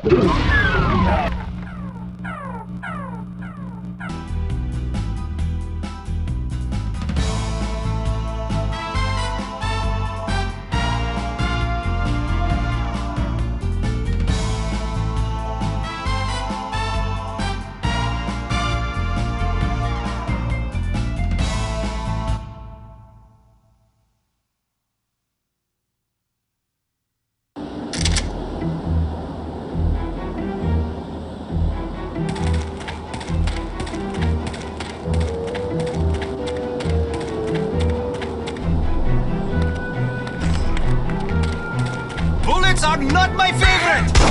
Bullets are not my favorite!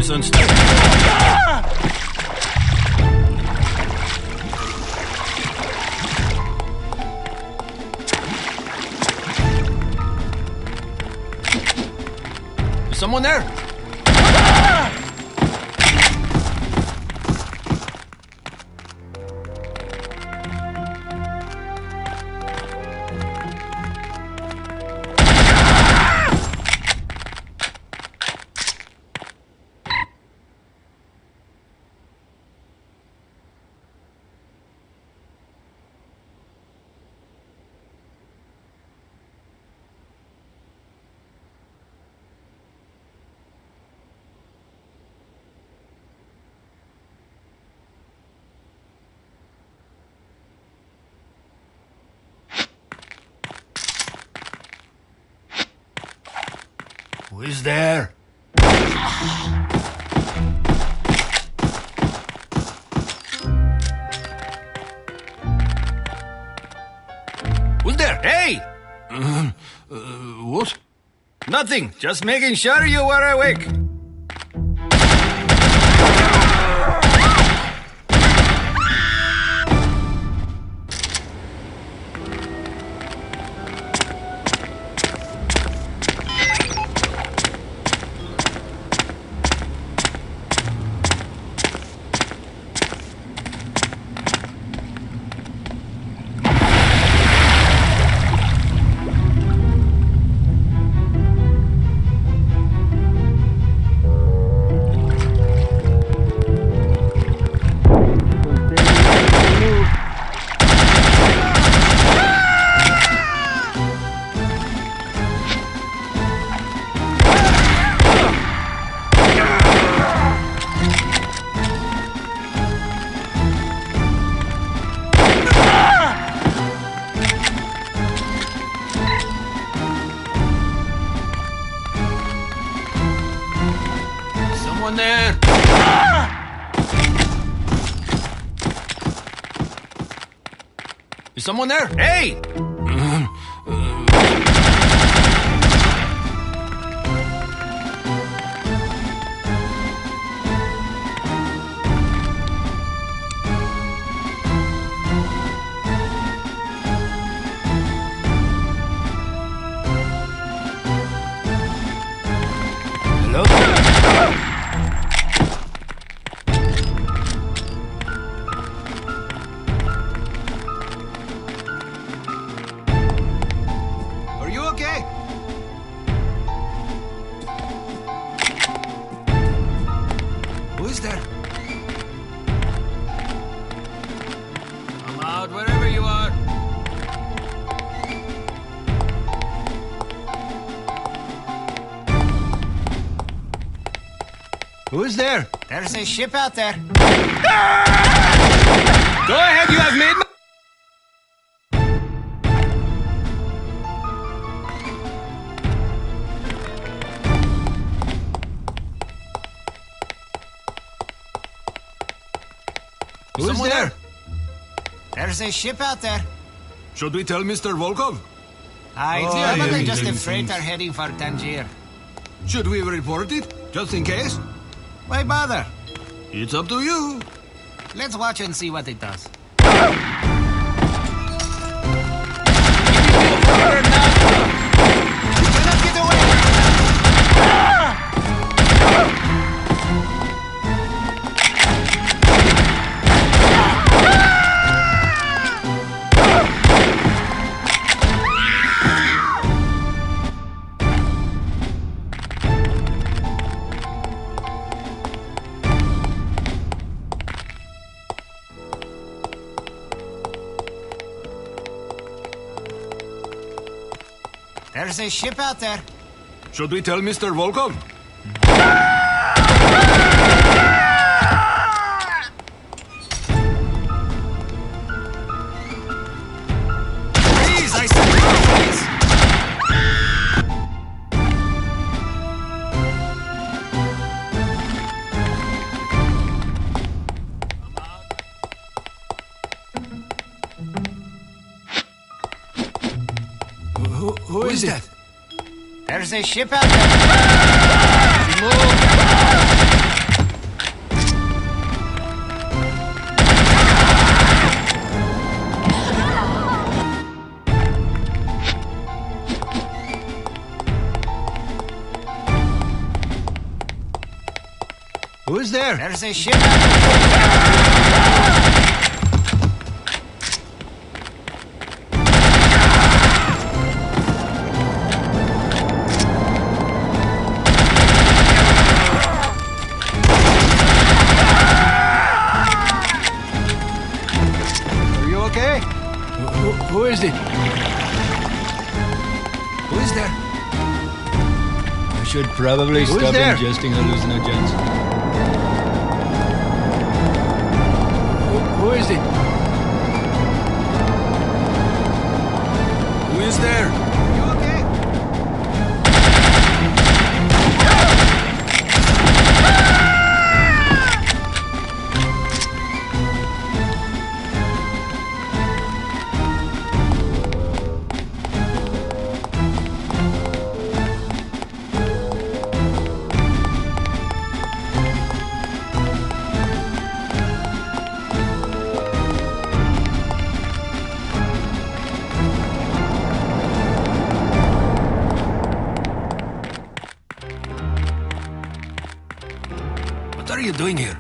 bombs and stuff. Is someone there? Who is there? Who's there? Hey! What? Nothing. Just making sure you were awake. Someone there! Is someone there? Hey! Hello? Are you okay? Who is there? Come out wherever you are. Who is there? There's a ship out there. Go ahead, you have made Who is Someone there? There's a ship out there. Should we tell Mr. Volkov? It's yeah, probably yeah, just yeah, a freighter thanks. heading for Tangier. Should we report it? Just in case? Why bother? It's up to you. Let's watch and see what it does. You cannot get away! There's a ship out there. Should we tell Mr. Volkov? Please, I said please. Who is it? that? There's a ship out there. Move! Who is there? There's a ship out Are you okay? Who is it? Who is there? I should probably Who's stop there? ingesting hallucinogens. Who is it? Who is there? You okay? What are you doing here?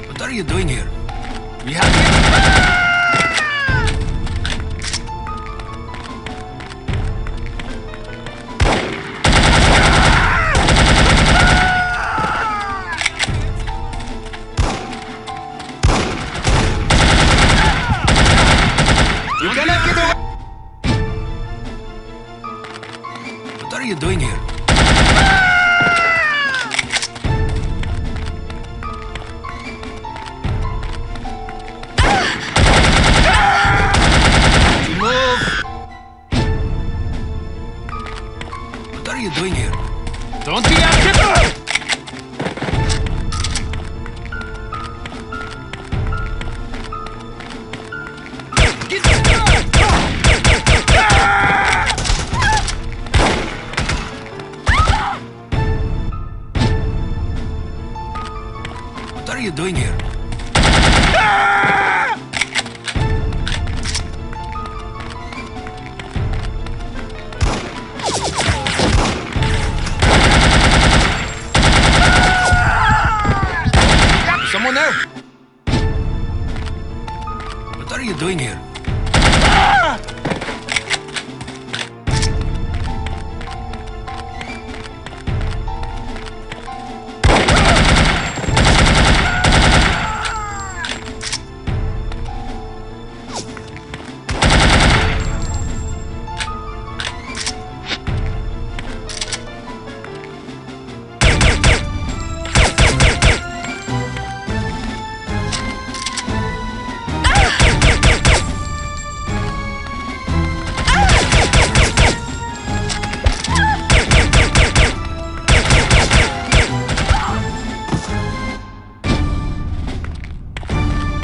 What are you doing here? We have You cannot get away! What are you doing here? Move! What are you doing here? Don't be active! What are you doing here? Someone there? What are you doing here?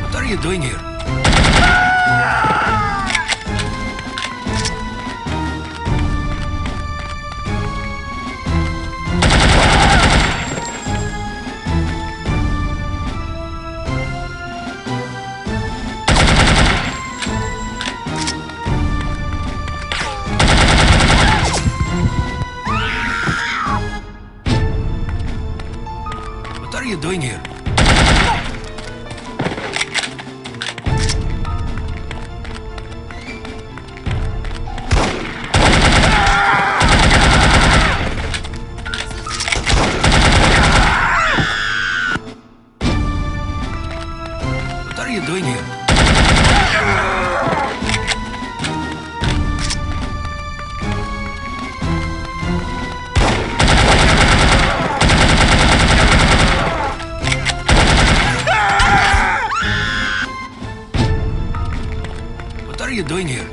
What are you doing here? What are you doing here? What are you doing here? What are you doing here?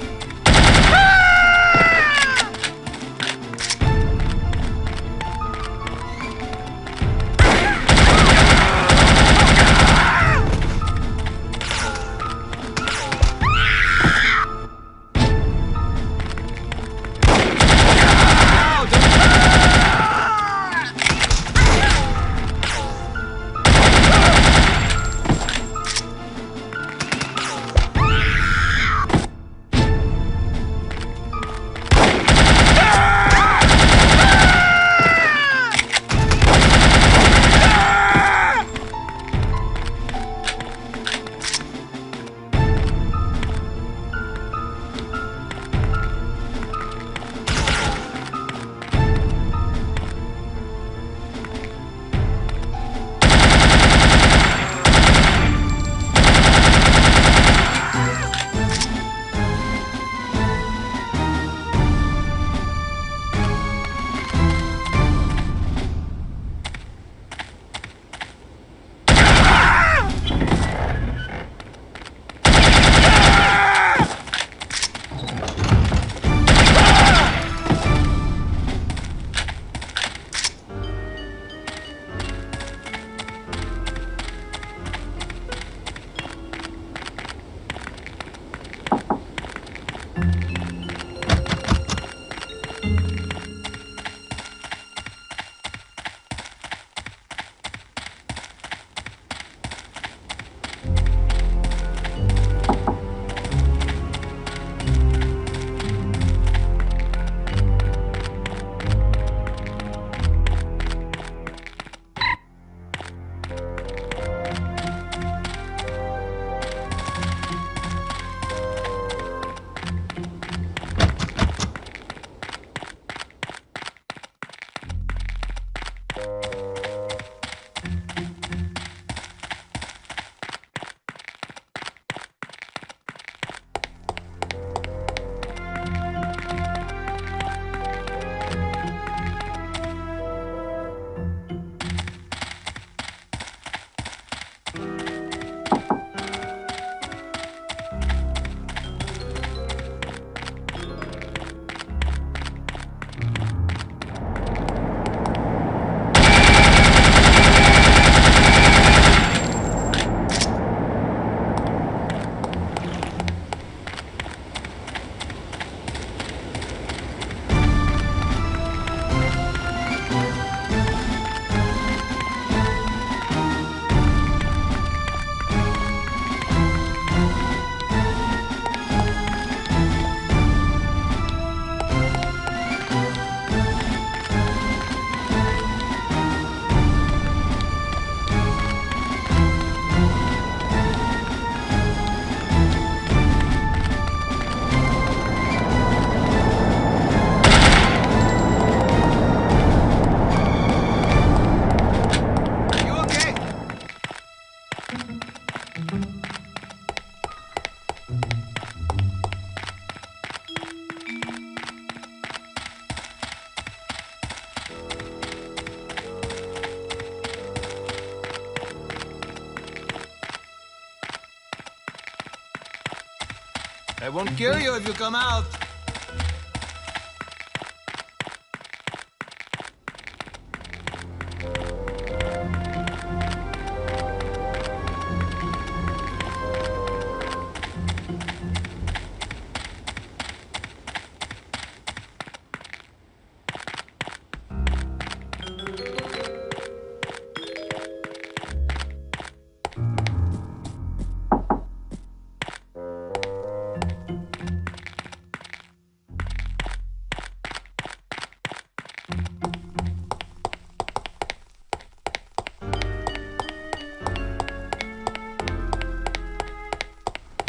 I won't kill you if you come out.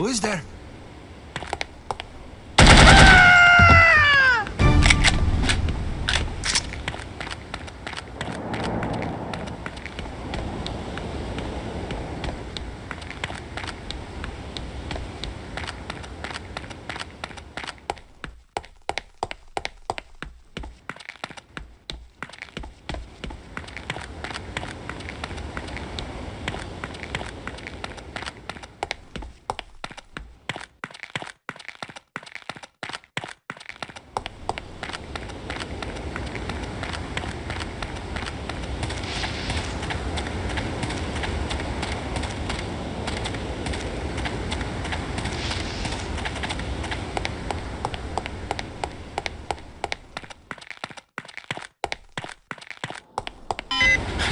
Who is there?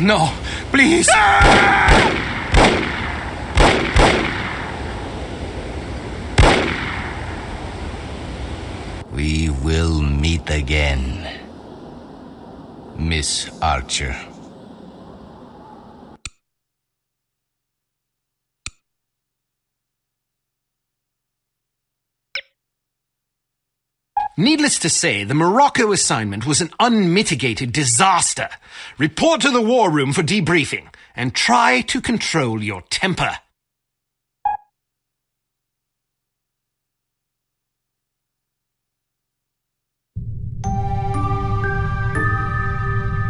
No, please! We will meet again, Miss Archer. Needless to say, the Morocco assignment was an unmitigated disaster. Report to the war room for debriefing, and try to control your temper.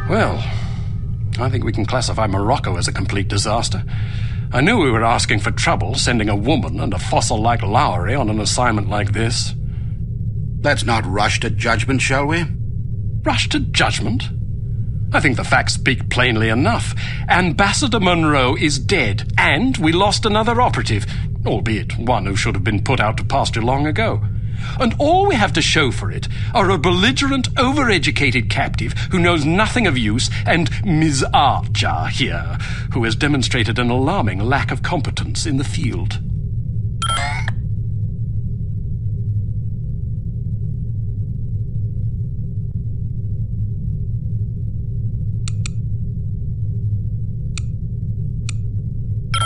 Well, I think we can classify Morocco as a complete disaster. I knew we were asking for trouble, sending a woman and a fossil like Lowry on an assignment like this. Let's not rush to judgment, shall we? Rush to judgment? I think the facts speak plainly enough. Ambassador Monroe is dead, and we lost another operative, albeit one who should have been put out to pasture long ago. And all we have to show for it are a belligerent, overeducated captive who knows nothing of use, and Ms. Archer here, who has demonstrated an alarming lack of competence in the field.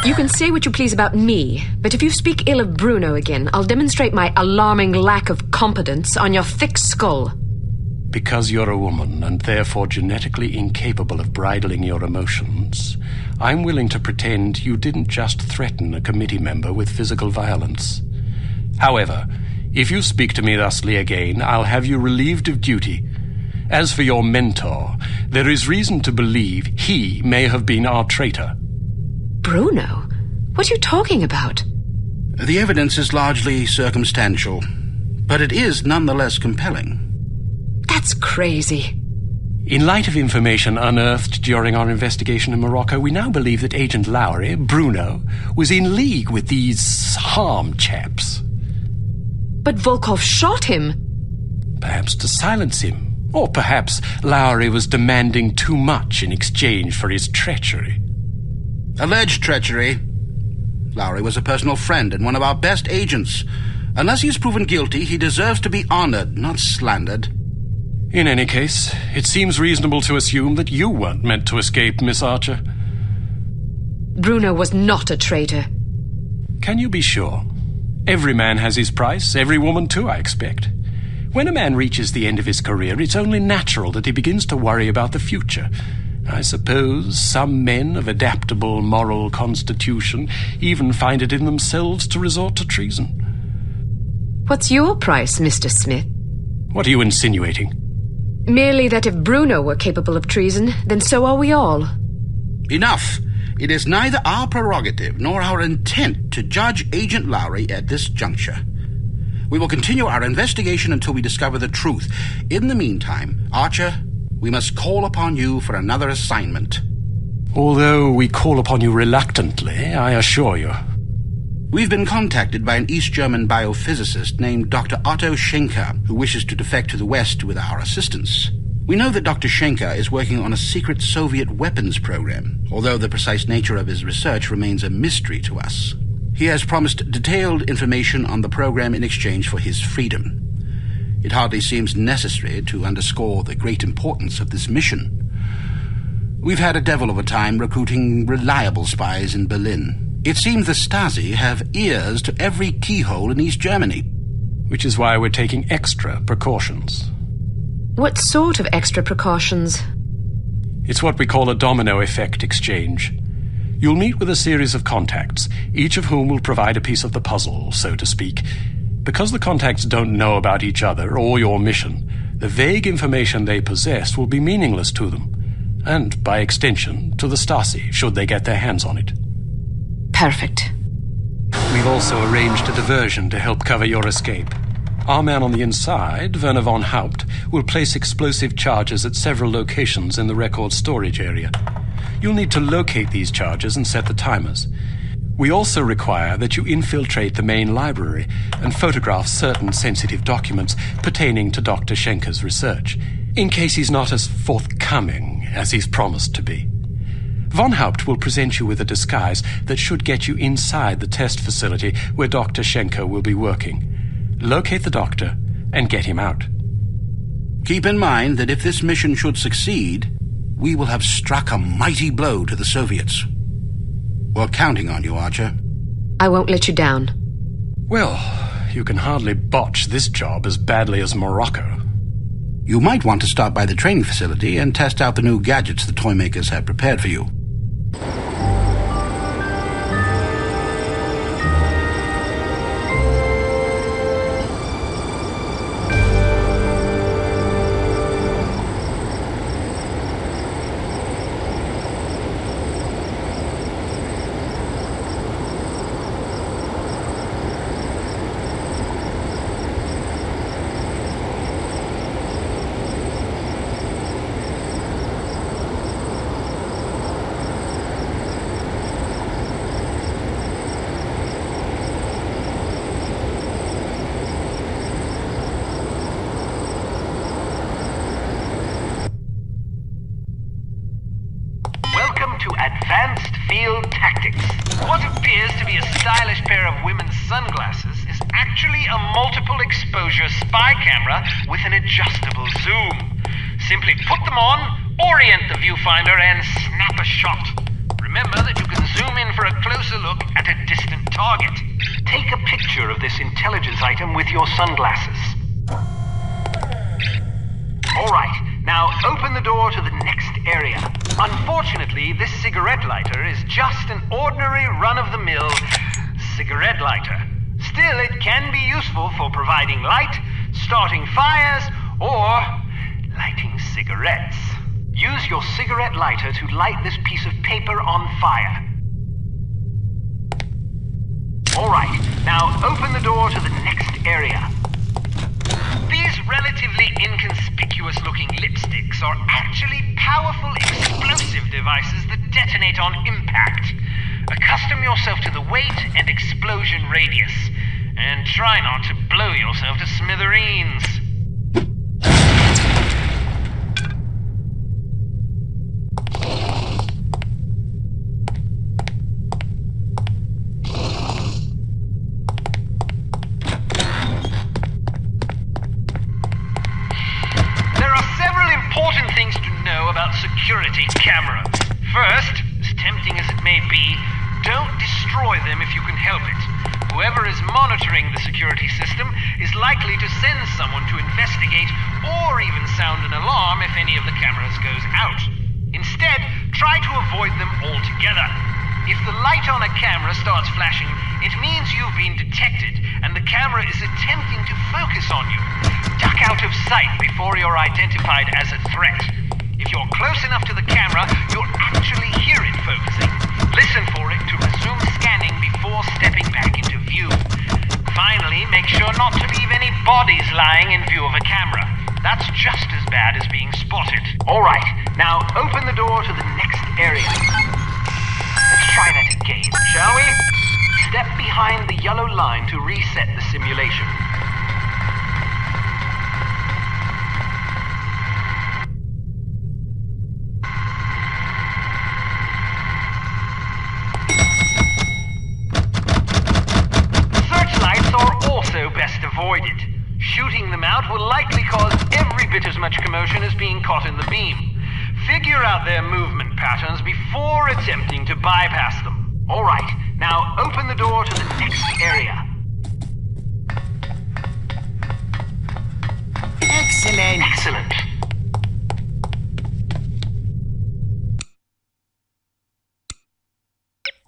You can say what you please about me, but if you speak ill of Bruno again, I'll demonstrate my alarming lack of competence on your thick skull. Because you're a woman, and therefore genetically incapable of bridling your emotions, I'm willing to pretend you didn't just threaten a committee member with physical violence. However, if you speak to me thusly again, I'll have you relieved of duty. As for your mentor, there is reason to believe he may have been our traitor. Bruno? What are you talking about? The evidence is largely circumstantial, but it is nonetheless compelling. That's crazy. In light of information unearthed during our investigation in Morocco, we now believe that Agent Lowry, Bruno, was in league with these harm chaps. But Volkov shot him. Perhaps to silence him. Or perhaps Lowry was demanding too much in exchange for his treachery. Alleged treachery. Lowry was a personal friend and one of our best agents. Unless he is proven guilty, he deserves to be honored, not slandered. In any case, it seems reasonable to assume that you weren't meant to escape, Miss Archer. Bruno was not a traitor. Can you be sure? Every man has his price, every woman too, I expect. When a man reaches the end of his career, it's only natural that he begins to worry about the future. I suppose some men of adaptable moral constitution even find it in themselves to resort to treason. What's your price, Mr. Smith? What are you insinuating? Merely that if Bruno were capable of treason, then so are we all. Enough. It is neither our prerogative nor our intent to judge Agent Lowry at this juncture. We will continue our investigation until we discover the truth. In the meantime, Archer, we must call upon you for another assignment. Although we call upon you reluctantly, I assure you. We've been contacted by an East German biophysicist named Dr. Otto Schenker, who wishes to defect to the West with our assistance. We know that Dr. Schenker is working on a secret Soviet weapons program, although the precise nature of his research remains a mystery to us. He has promised detailed information on the program in exchange for his freedom. It hardly seems necessary to underscore the great importance of this mission. We've had a devil of a time recruiting reliable spies in Berlin. It seems the Stasi have ears to every keyhole in East Germany. Which is why we're taking extra precautions. What sort of extra precautions? It's what we call a domino effect exchange. You'll meet with a series of contacts, each of whom will provide a piece of the puzzle, so to speak. Because the contacts don't know about each other or your mission, the vague information they possess will be meaningless to them, and, by extension, to the Stasi, should they get their hands on it. Perfect. We've also arranged a diversion to help cover your escape. Our man on the inside, Werner von Haupt, will place explosive charges at several locations in the record storage area. You'll need to locate these charges and set the timers. We also require that you infiltrate the main library and photograph certain sensitive documents pertaining to Dr. Schenker's research, in case he's not as forthcoming as he's promised to be. Von Haupt will present you with a disguise that should get you inside the test facility where Dr. Schenker will be working. Locate the doctor and get him out. Keep in mind that if this mission should succeed, we will have struck a mighty blow to the Soviets. We're counting on you, Archer. I won't let you down. Well, you can hardly botch this job as badly as Morocco. You might want to stop by the training facility and test out the new gadgets the toy makers have prepared for you. Advanced Field Tactics. What appears to be a stylish pair of women's sunglasses is actually a multiple exposure spy camera with an adjustable zoom. Simply put them on, orient the viewfinder, and snap a shot. Remember that you can zoom in for a closer look at a distant target. Take a picture of this intelligence item with your sunglasses. Alright, now open the door to the next area. Unfortunately, this cigarette lighter is just an ordinary run-of-the-mill cigarette lighter. Still, it can be useful for providing light, starting fires, or lighting cigarettes. Use your cigarette lighter to light this piece of paper on fire. Alright, now open the door to the next area. These relatively inconspicuous-looking lipsticks are actually powerful explosive devices that detonate on impact. Accustom yourself to the weight and explosion radius, and try not to blow yourself to smithereens. Security cameras. First, as tempting as it may be, don't destroy them if you can help it. Whoever is monitoring the security system is likely to send someone to investigate or even sound an alarm if any of the cameras goes out. Instead, try to avoid them altogether. If the light on a camera starts flashing, it means you've been detected and the camera is attempting to focus on you. Duck out of sight before you're identified as a threat. If you're close enough to the camera, you'll actually hear it focusing. Listen for it to resume scanning before stepping back into view. Finally, make sure not to leave any bodies lying in view of a camera. That's just as bad as being spotted. Alright, now open the door to the next area. Let's try that again, shall we? Step behind the yellow line to reset the simulation. Avoided. Shooting them out will likely cause every bit as much commotion as being caught in the beam. Figure out their movement patterns before attempting to bypass them. All right, now open the door to the next area. Excellent. Excellent.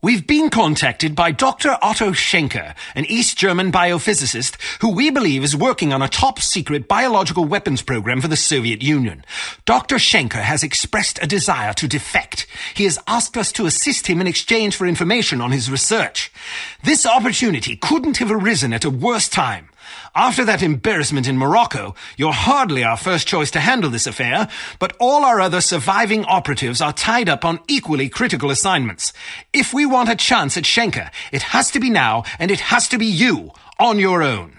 We've been contacted by Dr. Otto Schenker, an East German biophysicist who we believe is working on a top-secret biological weapons program for the Soviet Union. Dr. Schenker has expressed a desire to defect. He has asked us to assist him in exchange for information on his research. This opportunity couldn't have arisen at a worse time. After that embarrassment in Morocco, you're hardly our first choice to handle this affair, but all our other surviving operatives are tied up on equally critical assignments. If we want a chance at Schenker, it has to be now, and it has to be you, on your own.